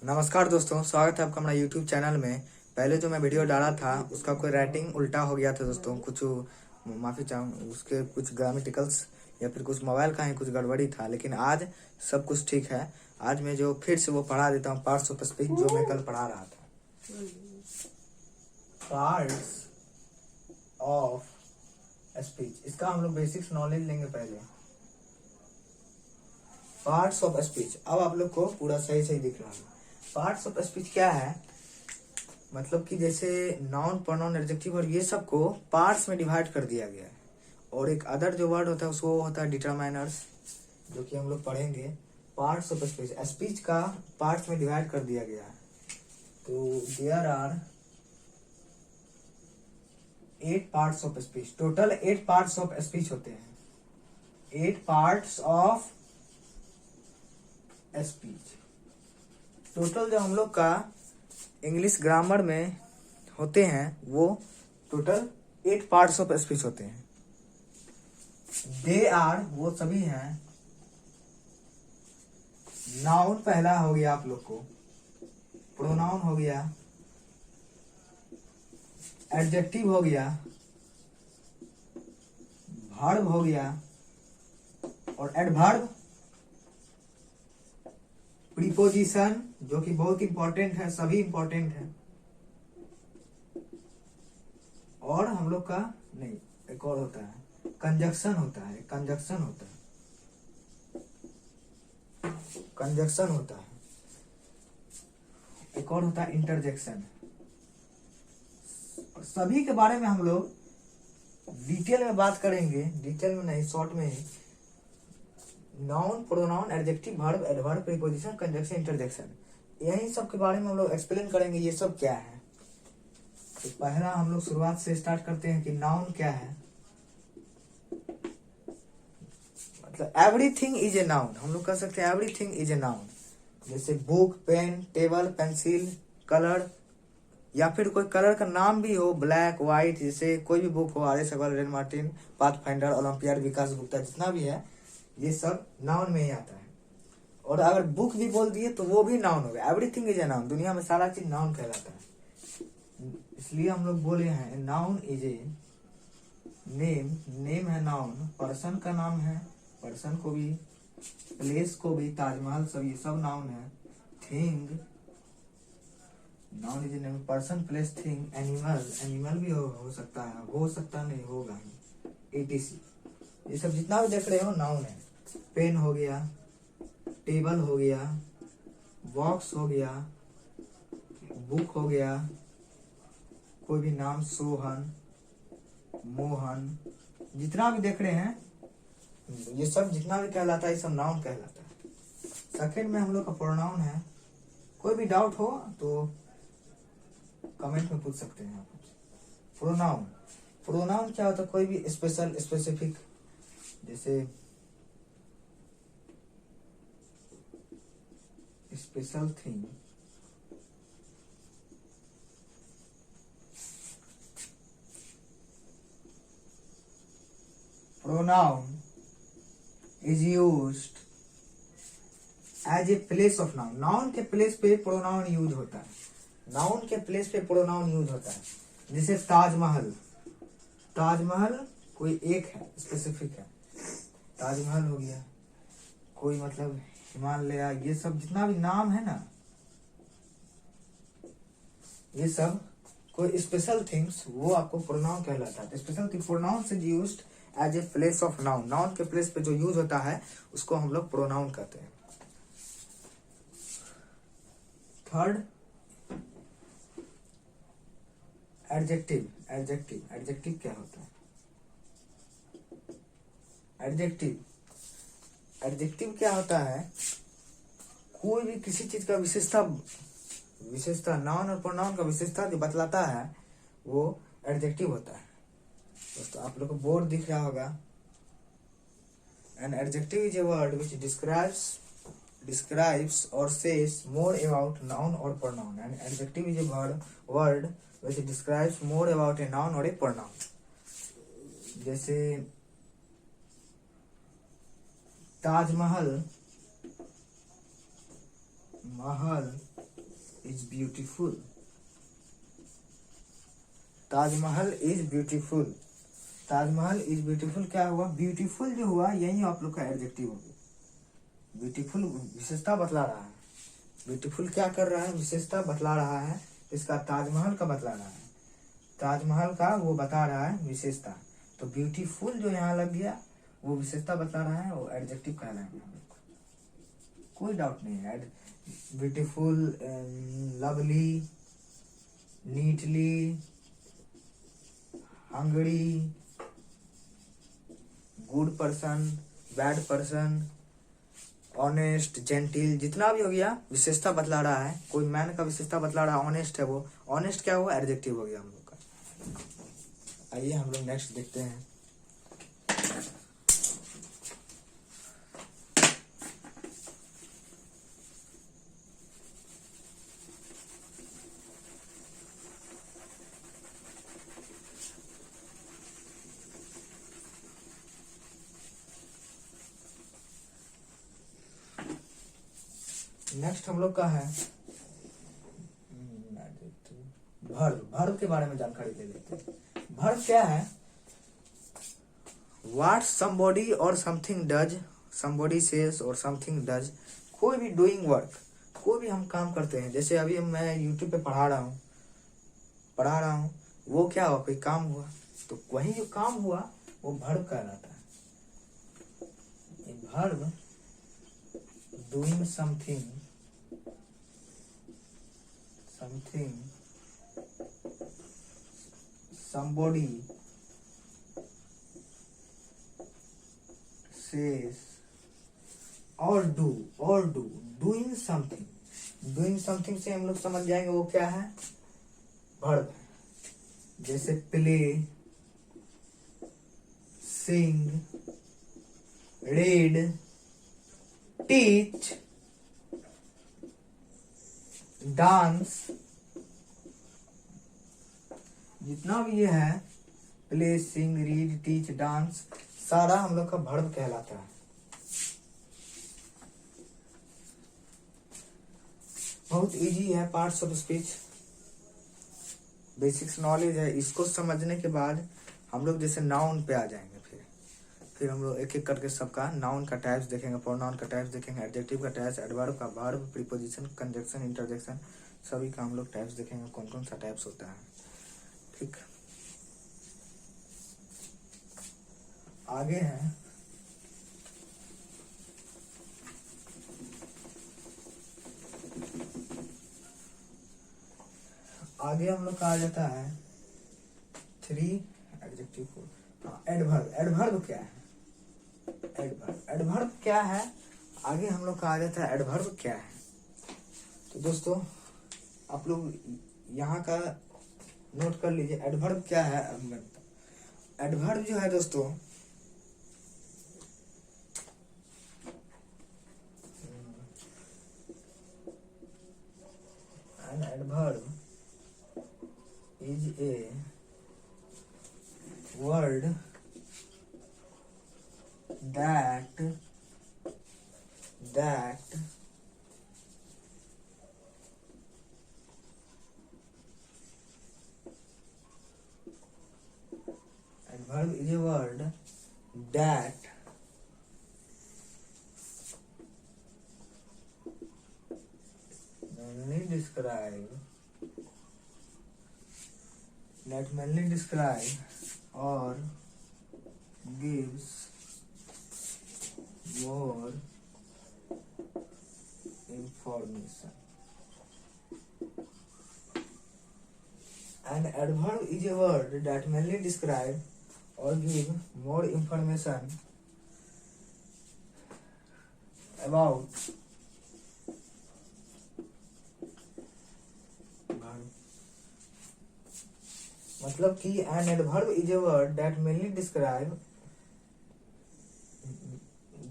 नमस्कार दोस्तों, स्वागत है आपका हमारा YouTube चैनल में। पहले जो मैं वीडियो डाला था उसका कोई राइटिंग उल्टा हो गया था दोस्तों। कुछ माफ़ी चाहूँ, उसके कुछ ग्रामेटिकल्स या फिर कुछ मोबाइल का ही कुछ गड़बड़ी था, लेकिन आज सब कुछ ठीक है। आज मैं जो फिर से वो पढ़ा देता हूँ, पार्ट्स ऑफ स्पीच, जो मैं कल पढ़ा रहा था। पार्ट्स ऑफ स्पीच, इसका हम लोग बेसिक्स नॉलेज लेंगे पहले। पार्ट्स ऑफ स्पीच, अब आप लोग को पूरा सही सही दिख रहा है। पार्ट्स ऑफ स्पीच क्या है, मतलब कि जैसे नाउन, प्रोनाउन, एडजेक्टिव और ये सब को पार्ट्स में डिवाइड कर दिया गया है। और एक अदर जो वर्ड होता है उसको होता है डिटरमाइनर्स, जो कि हम लोग पढ़ेंगे। पार्ट्स ऑफ स्पीच, स्पीच का पार्ट्स में डिवाइड कर दिया गया है। तो there are 8 parts of speech, total 8 parts of speech होते हैं। 8 पार्ट्स ऑफ स्पीच टोटल जो हम लोग का इंग्लिश ग्रामर में होते हैं वो टोटल 8 पार्ट्स ऑफ स्पीच होते हैं। दे आर, वो सभी हैं। नाउन पहला हो गया आप लोग को, प्रोनाउन हो गया, एडजेक्टिव हो गया, वर्ब हो गया और एडवर्ब, प्रीपोजिशन जो कि बहुत इंपॉर्टेंट है, सभी इंपॉर्टेंट है। और हम लोग का नहीं, एक और होता है कंजक्शन होता है, कंजक्शन होता है, कंजक्शन होता है। एक और होता है इंटरजेक्शन। सभी के बारे में हम लोग डिटेल में बात करेंगे, डिटेल में नहीं, शॉर्ट में ही। Noun, pronoun, adjective, verb, adverb, preposition, conjunction, interjection, यही सब के बारे में हम लोग एक्सप्लेन करेंगे ये सब क्या है। तो पहला हम लोग शुरुआत से स्टार्ट करते हैं कि नाउन क्या है। मतलब एवरीथिंग इज ए नाउन, हम लोग कह सकते हैं एवरीथिंग इज ए नाउन। जैसे book, pen, table, pencil, colour, या फिर कोई कलर का नाम भी हो, ब्लैक, व्हाइट, जैसे कोई भी बुक हो, RS Agarwal, Wren Martin, Pathfinder, Olympiad, Vikas Gupta, जितना भी है ये सब नाउन में ही आता है। और अगर बुक भी बोल दिए तो वो भी नाउन हो गया। एवरीथिंग इज ए नाउन, दुनिया में सारा चीज नाउन कहलाता है। इसलिए हम लोग बोले हैं noun is a name, name है नाउन। पर्सन का नाम है, पर्सन को भी, प्लेस को भी, ताजमहल, सब ये सब नाउन है। Thing, noun is a name, person, place, thing. Animal, animal भी हो सकता है, हो सकता नहीं, होगा ही। etc, ये सब जितना भी देख रहे हो नाउन है। पेन हो गया, टेबल हो गया, बॉक्स हो गया, बुक हो गया, कोई भी नाम, सोहन, मोहन, जितना भी देख रहे हैं ये सब जितना भी कहलाता है ये सब नाउन कहलाता है। सेकंड में हम लोग का प्रोनाउन है। कोई भी डाउट हो तो कमेंट में पूछ सकते हैं आप। प्रोनाउन, प्रोनाउन क्या होता है, कोई भी स्पेशल, स्पेसिफिक, जैसे special thing, pronoun is used as a place of noun. Noun के प्लेस पे प्रोनाउन यूज होता है, नाउन के प्लेस पे प्रोनाउन यूज होता है। जैसे ताजमहल, ताजमहल कोई एक है, स्पेसिफिक है, ताजमहल हो गया। कोई मतलब हिमालय, ये सब जितना भी नाम है ना, ये सब कोई स्पेशल थिंग्स, वो आपको प्रोनाउन कहलाता है। Special thing, pronoun is used as a place of noun. Noun के प्लेस पे जो यूज होता है उसको हम लोग प्रोनाउन कहते हैं। Third, adjective. एडजेक्टिव, एडजेक्टिव क्या होता है? एडजेक्टिव, एडजेक्टिव क्या होता है, कोई भी किसी चीज का विशेषता, विशेषता, नाउन और प्रोनाउन का विशेषता जो बतलाता है वो एडजेक्टिव होता है। दोस्तों आप लोग को बोर्ड दिख रहा होगा। An adjective is a word which describes or says more about noun or pronoun. An adjective is a word which describes more about a noun or a pronoun. जैसे ताजमहल, महल, is beautiful, Taj Mahal is beautiful, Taj Mahal is beautiful क्या हुआ, beautiful जो हुआ यही आप लोग का adjective होगा। ब्यूटीफुल विशेषता बतला रहा है, ब्यूटीफुल क्या कर रहा है, विशेषता बतला रहा है, इसका ताजमहल का बतला रहा है, ताजमहल का वो बता रहा है विशेषता। तो ब्यूटीफुल जो यहाँ लग गया वो विशेषता बता रहा है, वो एडजेक्टिव कहलाएगा, कोई डाउट नहीं है। Beautiful, lovely, neatly, hungry, good person, bad person, honest, gentle, जितना भी हो गया विशेषता बतला रहा है। कोई मैन का विशेषता बतला रहा है, ऑनेस्ट है वो, ऑनेस्ट क्या हुआ, एडजेक्टिव हो गया हम लोग का। आइए हम लोग नेक्स्ट देखते हैं। नेक्स्ट हम लोग का है वर्ब, वर्ब के बारे में जानकारी ले लेते हैं। वर्ब क्या है, व्हाट समबॉडी और समथिंग डज, समबॉडी सेज और समथिंग डज, कोई भी डूइंग वर्क, कोई भी हम काम करते हैं, जैसे अभी मैं यूट्यूब पे पढ़ा रहा हूँ, वो क्या हुआ, कोई काम हुआ, तो वही जो काम हुआ वो वर्ब कहलाता है। Verb doing something, somebody says or do, doing something से हम लोग समझ जाएंगे वो क्या है, वर्ब है। जैसे प्ले, सिंग, रीड, टीच, डांस, जितना भी ये है प्ले, सिंग, रीड, टीच, डांस, सारा हम लोग का वर्ब कहलाता है। बहुत इजी है, parts of speech, basics knowledge है। इसको समझने के बाद हम लोग जैसे नाउन पे आ जाएंगे, फिर हम लोग एक एक करके सबका नाउन का टाइप्स देखेंगे, प्रोनाउन का टाइप्स देखेंगे, एडजेक्टिव का टाइप्स, एडवर्ब का वर्ब, प्रीपोजिशन, कंजक्शन, इंटरजेक्शन, सभी का हम लोग टाइप्स देखेंगे, कौन कौन सा टाइप्स होता है। ठीक, आगे है आगे हम लोग का आ जाता है 3 एडजेक्टिव को। एडवर्ब, एडवर्ब क्या है, एडवर्ब क्या है, आगे हम लोग का आ जाता है एडवर्ब क्या है। तो दोस्तों आप लोग यहाँ का नोट कर लीजिए, एडवर्ब क्या है। एडवर्ब जो है दोस्तों, an adverb is a word that adverb is a word that mainly describe or gives more information. An adverb is a word that mainly describe or give more information about verb. मतलब कि an adverb is a word that mainly describe,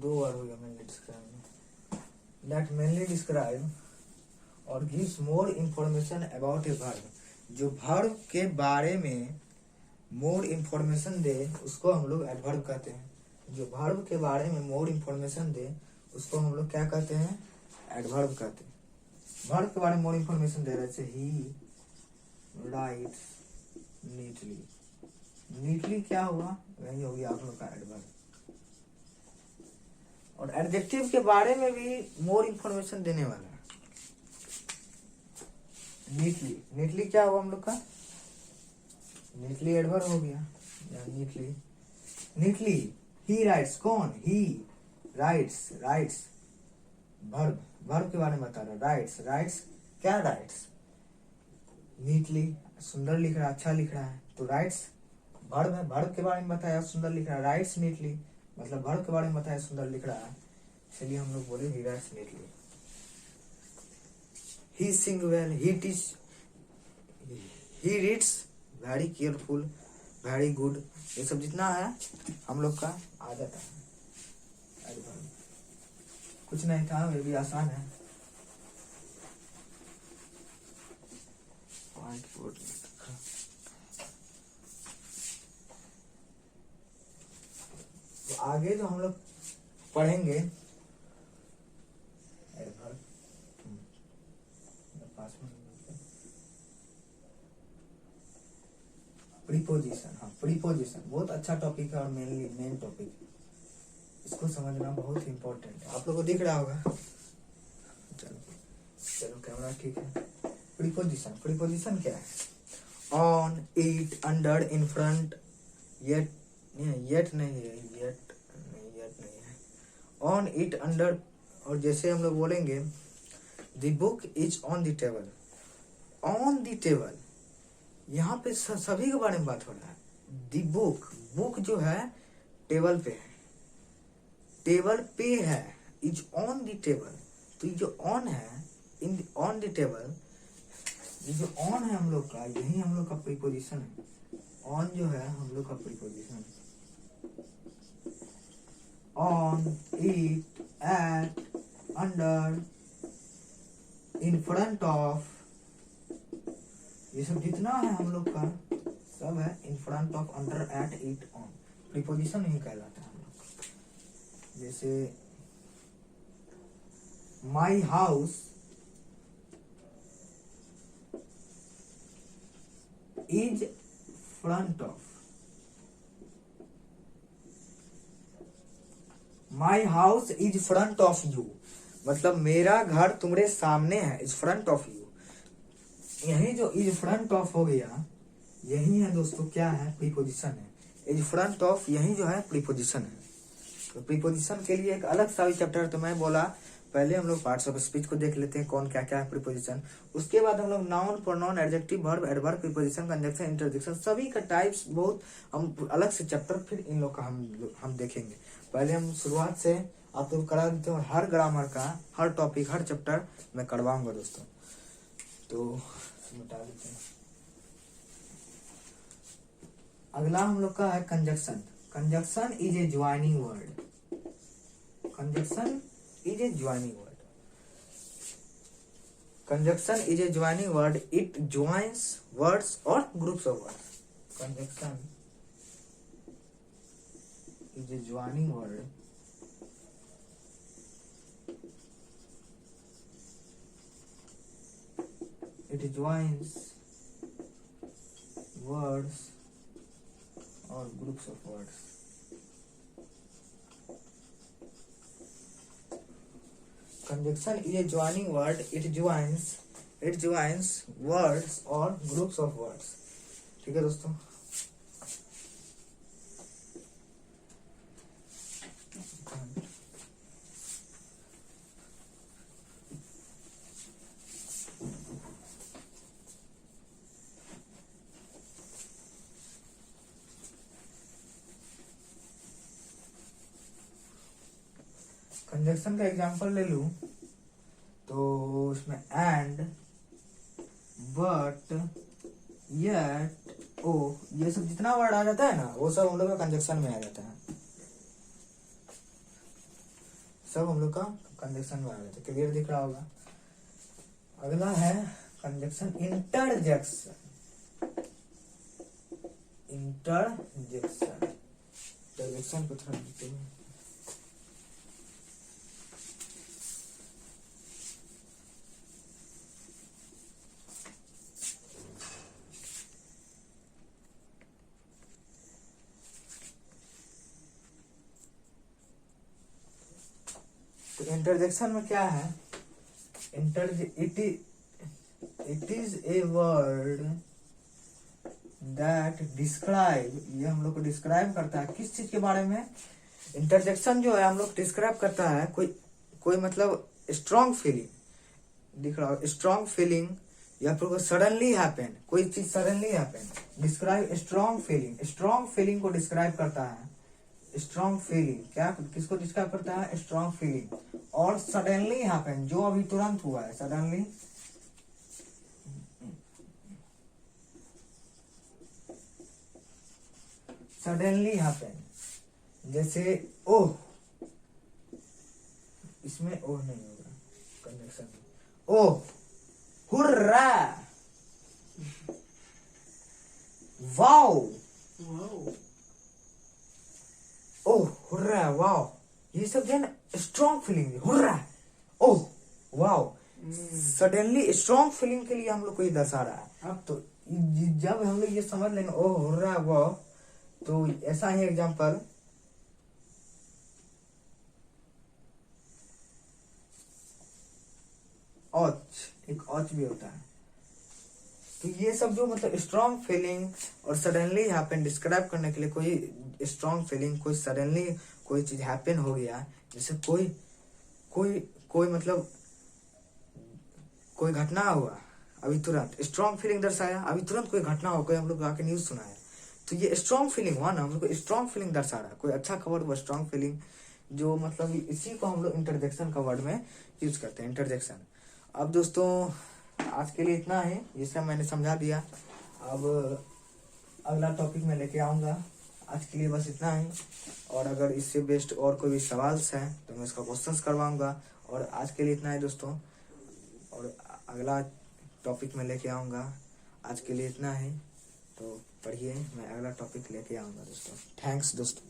दो word हो गया mainly describe, that mainly describe और gives more information about a verb, जो verb के बारे में more information दे उसको हम लोग adverb कहते हैं। जो verb के बारे में more information दे उसको हम लोग क्या कहते हैं, adverb कहते हैं। वर्ब के बारे में मोर इन्फॉर्मेशन दे रहे थे। ही राइट्स नीटली। नीटली क्या हुआ, वही होगी आप लोग का एडवर्ब। और एडजेक्टिव के बारे में भी मोर इन्फॉर्मेशन देने वाला है। नीटली, नीटली क्या हुआ हम लोग का, नीटली एडवर्ब हो गया। या नीटली, नीटली ही राइट्स, कौन, ही राइट्स, राइट्स वर्ब, वर्ब के बारे में बता रहा, राइट्स, राइट्स क्या, राइट्स नीटली, सुंदर लिख रहा है, अच्छा लिख रहा है, तो राइट्स वर्ब है, वर्ब के बारे में बताया सुंदर लिख रहा है, राइट्स नीटली मतलब वर्ब के बारे में बताया सुंदर लिख रहा है, इसलिए हम लोग बोले ही rights neatly. He Singh well, he teach, he reads very careful, very good, ये सब जितना है हम लोग का आ जाता है। कुछ नहीं था, ये भी आसान है। तो आगे जो हम लोग पढ़ेंगे प्रीपोजिशन। हाँ, प्रीपोजिशन बहुत अच्छा टॉपिक है और मेनली मेन टॉपिक, इसको समझना बहुत इम्पोर्टेंट है। आप लोगों को दिख रहा होगा, चलो चलो कैमरा ठीक है। प्रीपोजिशन, प्रीपोजिशन क्या है, on, it, under, in front, yet, yet नहीं है, येट नहीं है, ऑन, इट, अंडर। और जैसे हम लोग बोलेंगे the book is on the table, on the table, यहाँ पे सभी के बारे में बात हो रहा है। द बुक, बुक जो है टेबल पे है, टेबल पे है, इज ऑन द टेबल, तो ये जो ऑन है, इन ऑन द टेबल, ये जो ऑन है हम लोग का, यही हम लोग का प्रीपोजिशन है। ऑन जो है हम लोग का preposition, on, it, at, under, in front of, ये सब जितना है हम लोग का सब है in front of, under, at, it, on, preposition ही कहलाता है हम लोग। जैसे my house is front of, my house is front of you, मतलब मेरा घर तुम्हारे सामने है, इज फ्रंट ऑफ यू। यही जो इज फ्रंट ऑफ हो गया, यही है दोस्तों क्या है, प्रीपोजिशन है। इज फ्रंट ऑफ यही जो है प्रीपोजिशन है। तो प्रीपोजिशन के लिए एक अलग सा चैप्टर, तो मैं बोला पहले हम लोग पार्ट्स ऑफ स्पीच को देख लेते हैं, कौन क्या क्या है प्रीपोजिशन। उसके बाद हम लोग noun, pronoun, adjective, verb, adverb, preposition, conjunction, interjection, सभी का टाइप्स बहुत हम अलग से चैप्टर फिर इन लोग का हम देखेंगे। पहले हम शुरुआत से आप लोग करा देते हैं, हर ग्रामर का हर टॉपिक हर चैप्टर मैं करवाऊंगा दोस्तों। तो मिटा देते हैं। अगला हम लोग का है conjunction. Conjunction is a joining word, conjunction is a joining word, conjunction is a joining word, it joins words और groups of words. Conjunction is a joining word, it joins words or groups of words. Conjunction is a joining word, it joins words or groups of words. ठीक है दोस्तों, conjunction का example ले लूं तो उसमें and, but, yet, ओ, ये सब जितना वर्ड आ जाता है ना, वो सब हम लोग का कंजक्शन में आ जाता है, सब हम लोग का कंजक्शन में आ जाता है। क्लियर दिख रहा होगा। अगला है कंजक्शन इंटरजेक्शन, इंटरजेक्शन, इंटरजेक्शन को थोड़ा लिखते हैं। इंटरजेक्शन में क्या है, it is a word that describe, ये हम लोग को डिस्क्राइब करता है किस चीज के बारे में। इंटरजेक्शन जो है हम लोग डिस्क्राइब करता है कोई मतलब स्ट्रॉन्ग फीलिंग, दिख रहा हो स्ट्रॉन्ग फीलिंग, या फिर सडनली हैपन, कोई चीज suddenly happen. Describe strong feeling को डिस्क्राइब करता है। स्ट्रॉन्ग फीलिंग क्या किसको डिस्क्राइब करता है, स्ट्रॉन्ग फीलिंग। और सडनली हैपन जो अभी तुरंत हुआ है, सडनली हैपन। जैसे ओह, इसमें ओह नहीं होगा कनेक्शन, ओह हुर्रा, वाओ, ओह हुर्रा वाओ, ये सब जो है ना strong feeling, hurrah oh wow. Suddenly strong feeling के लिए हम लोग को ये दर्शा रहा है। अब तो जब हम लोग ये समझ लेंगे ओह हुर्रा वाओ, तो ऐसा ही एग्जांपल, एक औच भी होता है। तो ये सब जो मतलब स्ट्रॉन्ग फीलिंग और सडनली हैपन डिस्क्राइब करने के लिए, कोई स्ट्रॉन्ग फीलिंग, कोई सडनली कोई चीज हैपन हो गया, जैसे कोई मतलब कोई घटना हुआ अभी तुरंत, स्ट्रॉन्ग फीलिंग दर्शाया, अभी तुरंत कोई घटना हो, कोई हम लोग आके न्यूज सुनाया, तो ये स्ट्रॉन्ग फीलिंग हुआ ना, हम लोग को स्ट्रॉन्ग फीलिंग दर्शा रहा है, कोई अच्छा खबर हुआ, स्ट्रॉन्ग फीलिंग, जो मतलब इसी को हम लोग इंटरजेक्शन का वर्ड में यूज करते हैं, इंटरजेक्शन। अब दोस्तों आज के लिए इतना है, ये सब मैंने समझा दिया। अब अगला टॉपिक में लेके आऊंगा, आज के लिए बस इतना ही। और अगर इससे बेस्ट और कोई भी सवाल है तो मैं इसका क्वेश्चंस करवाऊंगा। और आज के लिए इतना है दोस्तों, और अगला टॉपिक में लेके आऊंगा। आज के लिए इतना ही, तो पढ़िए, मैं अगला टॉपिक लेके आऊंगा दोस्तों। थैंक्स दोस्तों।